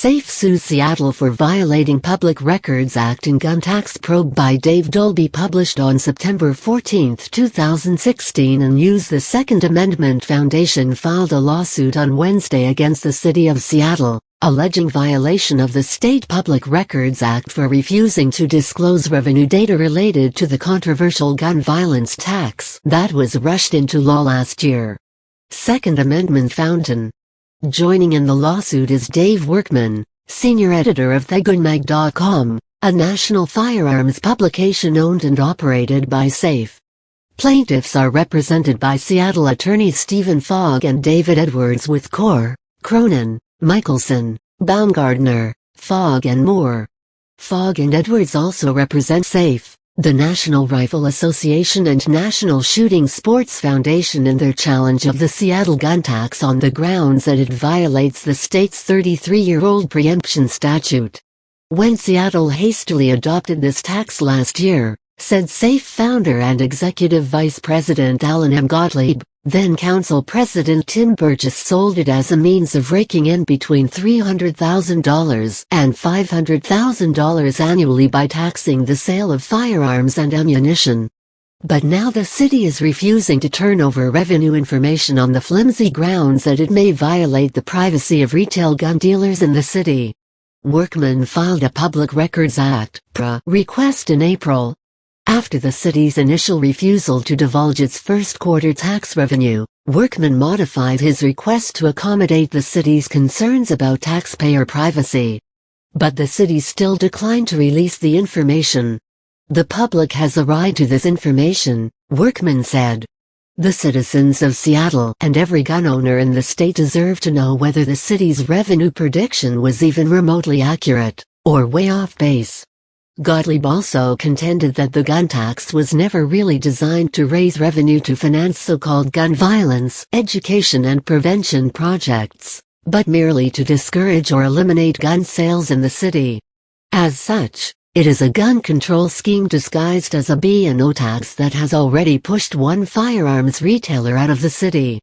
SAFE sues Seattle for violating Public Records Act in gun tax probe by Dave Dolby, published on September 14, 2016, and used the Second Amendment Foundation filed a lawsuit on Wednesday against the City of Seattle, alleging violation of the State Public Records Act for refusing to disclose revenue data related to the controversial gun violence tax that was rushed into law last year. Second Amendment Fountain. Joining in the lawsuit is Dave Workman, senior editor of thegunmag.com, a national firearms publication owned and operated by SAFE. Plaintiffs are represented by Seattle attorneys Stephen Fogg and David Edwards with Core, Cronin, Michelson, Baumgardner, Fogg and Moore. Fogg and Edwards also represent SAFE, the National Rifle Association and National Shooting Sports Foundation in their challenge of the Seattle gun tax on the grounds that it violates the state's 33-year-old preemption statute. When Seattle hastily adopted this tax last year, said SAFE founder and executive vice president Alan M. Gottlieb, then council president Tim Burgess sold it as a means of raking in between $300,000 and $500,000 annually by taxing the sale of firearms and ammunition. But now the city is refusing to turn over revenue information on the flimsy grounds that it may violate the privacy of retail gun dealers in the city. Workman filed a Public Records Act (PRA) request in April. After the city's initial refusal to divulge its first quarter tax revenue, Workman modified his request to accommodate the city's concerns about taxpayer privacy. But the city still declined to release the information. The public has a right to this information, Workman said. The citizens of Seattle and every gun owner in the state deserve to know whether the city's revenue prediction was even remotely accurate, or way off base. Gottlieb also contended that the gun tax was never really designed to raise revenue to finance so-called gun violence, education and prevention projects, but merely to discourage or eliminate gun sales in the city. As such, it is a gun control scheme disguised as a B&O tax that has already pushed one firearms retailer out of the city.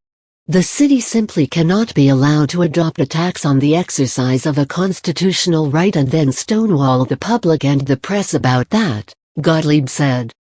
The city simply cannot be allowed to adopt a tax on the exercise of a constitutional right and then stonewall the public and the press about that, Gottlieb said.